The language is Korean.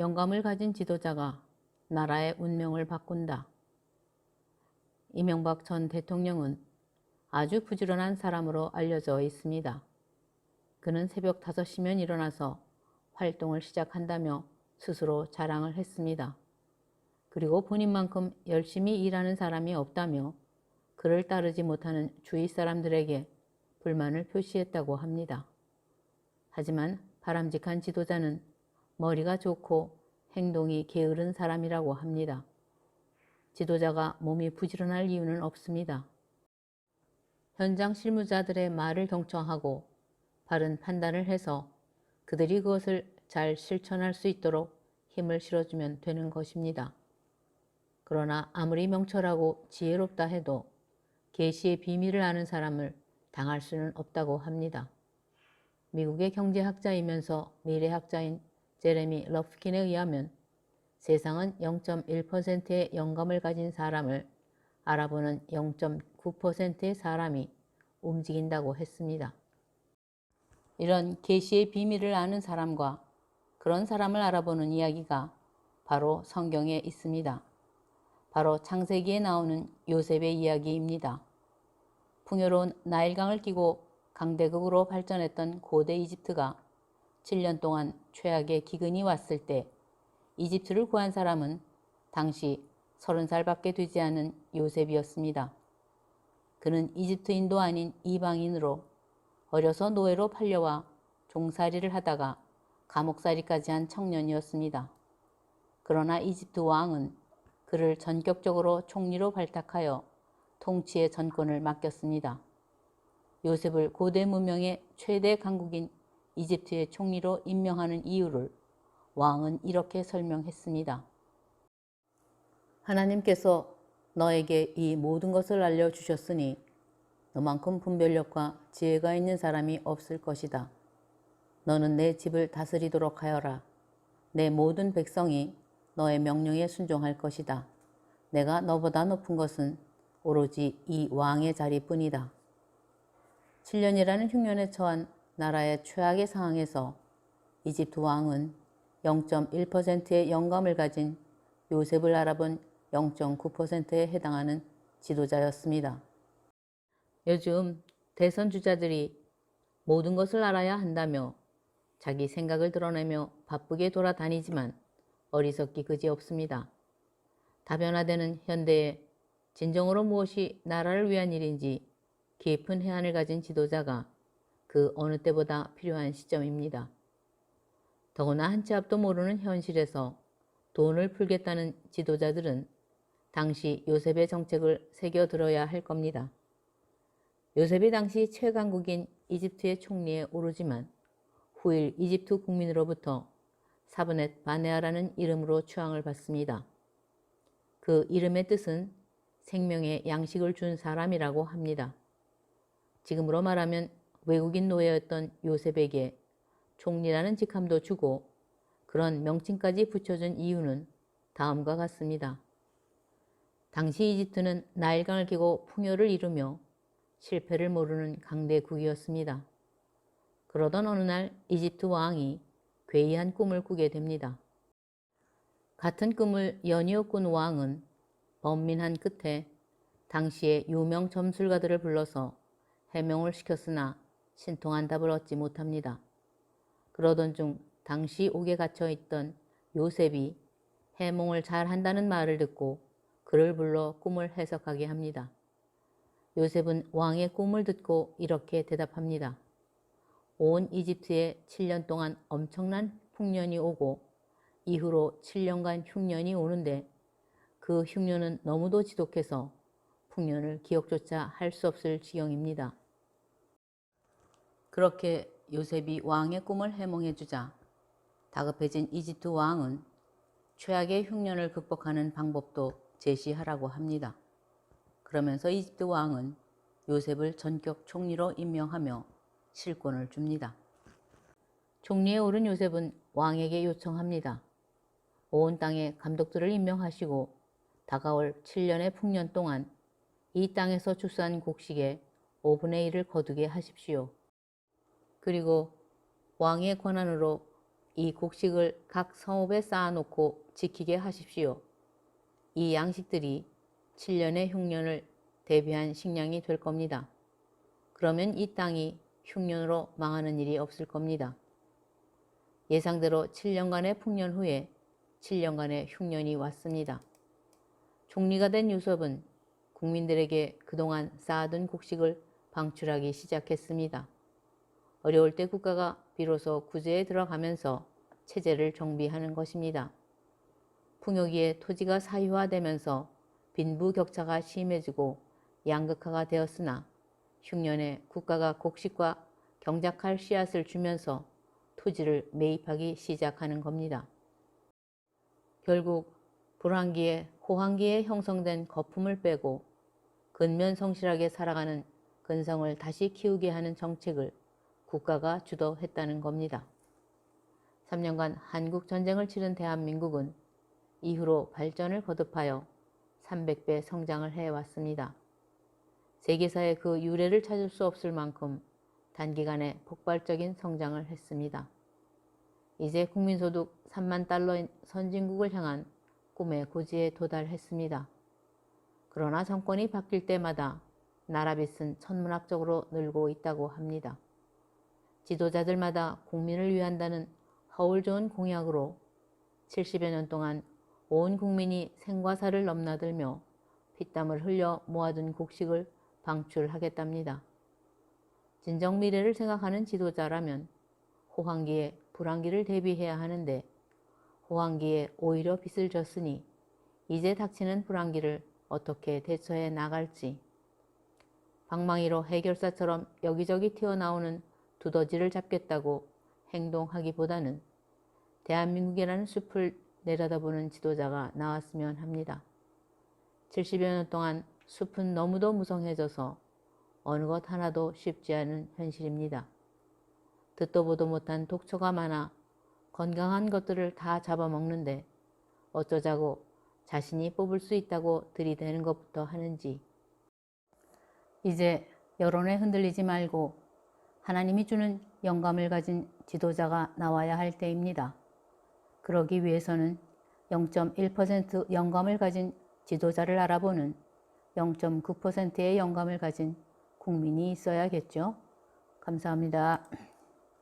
영감을 가진 지도자가 나라의 운명을 바꾼다. 이명박 전 대통령은 아주 부지런한 사람으로 알려져 있습니다. 그는 새벽 5시면 일어나서 활동을 시작한다며 스스로 자랑을 했습니다. 그리고 본인만큼 열심히 일하는 사람이 없다며 그를 따르지 못하는 주위 사람들에게 불만을 표시했다고 합니다. 하지만 바람직한 지도자는 머리가 좋고 행동이 게으른 사람이라고 합니다. 지도자가 몸이 부지런할 이유는 없습니다. 현장 실무자들의 말을 경청하고 바른 판단을 해서 그들이 그것을 잘 실천할 수 있도록 힘을 실어주면 되는 것입니다. 그러나 아무리 명철하고 지혜롭다 해도 계시의 비밀을 아는 사람을 당할 수는 없다고 합니다. 미국의 경제학자이면서 미래학자인 제레미 러프킨에 의하면 세상은 0.1%의 영감을 가진 사람을 알아보는 0.9%의 사람이 움직인다고 했습니다. 이런 계시의 비밀을 아는 사람과 그런 사람을 알아보는 이야기가 바로 성경에 있습니다. 바로 창세기에 나오는 요셉의 이야기입니다. 풍요로운 나일강을 끼고 강대국으로 발전했던 고대 이집트가 7년 동안 최악의 기근이 왔을 때 이집트를 구한 사람은 당시 30살밖에 되지 않은 요셉이었습니다. 그는 이집트인도 아닌 이방인으로 어려서 노예로 팔려와 종살이를 하다가 감옥살이까지 한 청년이었습니다. 그러나 이집트 왕은 그를 전격적으로 총리로 발탁하여 통치의 전권을 맡겼습니다. 요셉을 고대 문명의 최대 강국인 이집트의 총리로 임명하는 이유를 왕은 이렇게 설명했습니다. 하나님께서 너에게 이 모든 것을 알려주셨으니 너만큼 분별력과 지혜가 있는 사람이 없을 것이다. 너는 내 집을 다스리도록 하여라. 내 모든 백성이 너의 명령에 순종할 것이다. 내가 너보다 높은 것은 오로지 이 왕의 자리뿐이다. 7년이라는 흉년에 처한 나라의 최악의 상황에서 이집트 왕은 0.1%의 영감을 가진 요셉을 알아본 0.9%에 해당하는 지도자였습니다. 요즘 대선 주자들이 모든 것을 알아야 한다며 자기 생각을 드러내며 바쁘게 돌아다니지만 어리석기 그지없습니다. 다변화되는 현대에 진정으로 무엇이 나라를 위한 일인지 깊은 해안을 가진 지도자가 그 어느 때보다 필요한 시점입니다. 더구나 한 치 앞도 모르는 현실에서 돈을 풀겠다는 지도자들은 당시 요셉의 정책을 새겨들어야 할 겁니다. 요셉이 당시 최강국인 이집트의 총리에 오르지만 후일 이집트 국민으로부터 사브넷 바네아라는 이름으로 추앙을 받습니다. 그 이름의 뜻은 생명의 양식을 준 사람이라고 합니다. 지금으로 말하면 외국인 노예였던 요셉에게 총리라는 직함도 주고 그런 명칭까지 붙여준 이유는 다음과 같습니다. 당시 이집트는 나일강을 끼고 풍요를 이루며 실패를 모르는 강대국이었습니다. 그러던 어느 날 이집트 왕이 괴이한 꿈을 꾸게 됩니다. 같은 꿈을 연이어 꾼 왕은 번민한 끝에 당시의 유명 점술가들을 불러서 해명을 시켰으나 신통한 답을 얻지 못합니다. 그러던 중 당시 옥에 갇혀 있던 요셉이 해몽을 잘 한다는 말을 듣고 그를 불러 꿈을 해석하게 합니다. 요셉은 왕의 꿈을 듣고 이렇게 대답합니다. 온 이집트에 7년 동안 엄청난 풍년이 오고 이후로 7년간 흉년이 오는데 그 흉년은 너무도 지독해서 풍년을 기억조차 할 수 없을 지경입니다. 그렇게 요셉이 왕의 꿈을 해몽해주자 다급해진 이집트 왕은 최악의 흉년을 극복하는 방법도 제시하라고 합니다. 그러면서 이집트 왕은 요셉을 전격 총리로 임명하며 실권을 줍니다. 총리에 오른 요셉은 왕에게 요청합니다. 온 땅에 감독들을 임명하시고 다가올 7년의 풍년 동안 이 땅에서 출산 곡식의 5분의 1을 거두게 하십시오. 그리고 왕의 권한으로 이 곡식을 각 성읍에 쌓아놓고 지키게 하십시오. 이 양식들이 7년의 흉년을 대비한 식량이 될 겁니다. 그러면 이 땅이 흉년으로 망하는 일이 없을 겁니다. 예상대로 7년간의 풍년 후에 7년간의 흉년이 왔습니다. 총리가 된 요셉은 국민들에게 그동안 쌓아둔 곡식을 방출하기 시작했습니다. 어려울 때 국가가 비로소 구제에 들어가면서 체제를 정비하는 것입니다. 풍요기에 토지가 사유화되면서 빈부격차가 심해지고 양극화가 되었으나 흉년에 국가가 곡식과 경작할 씨앗을 주면서 토지를 매입하기 시작하는 겁니다. 결국 불황기에 호황기에 형성된 거품을 빼고 근면성실하게 살아가는 근성을 다시 키우게 하는 정책을 국가가 주도했다는 겁니다. 3년간 한국전쟁을 치른 대한민국은 이후로 발전을 거듭하여 300배 성장을 해왔습니다. 세계사의 그 유래를 찾을 수 없을 만큼 단기간에 폭발적인 성장을 했습니다. 이제 국민소득 3만 달러인 선진국을 향한 꿈의 고지에 도달했습니다. 그러나 정권이 바뀔 때마다 나라빚은 천문학적으로 늘고 있다고 합니다. 지도자들마다 국민을 위한다는 허울 좋은 공약으로 70여 년 동안 온 국민이 생과 사를 넘나들며 피땀을 흘려 모아둔 곡식을 방출하겠답니다. 진정 미래를 생각하는 지도자라면 호황기에 불황기를 대비해야 하는데 호황기에 오히려 빚을 졌으니 이제 닥치는 불황기를 어떻게 대처해 나갈지, 방망이로 해결사처럼 여기저기 튀어나오는 두더지를 잡겠다고 행동하기보다는 대한민국이라는 숲을 내려다보는 지도자가 나왔으면 합니다. 70여 년 동안 숲은 너무도 무성해져서 어느 것 하나도 쉽지 않은 현실입니다. 듣도 보도 못한 독초가 많아 건강한 것들을 다 잡아먹는데 어쩌자고 자신이 뽑을 수 있다고 들이대는 것부터 하는지. 이제 여론에 흔들리지 말고 하나님이 주는 영감을 가진 지도자가 나와야 할 때입니다. 그러기 위해서는 0.1% 영감을 가진 지도자를 알아보는 0.9%의 영감을 가진 국민이 있어야겠죠. 감사합니다.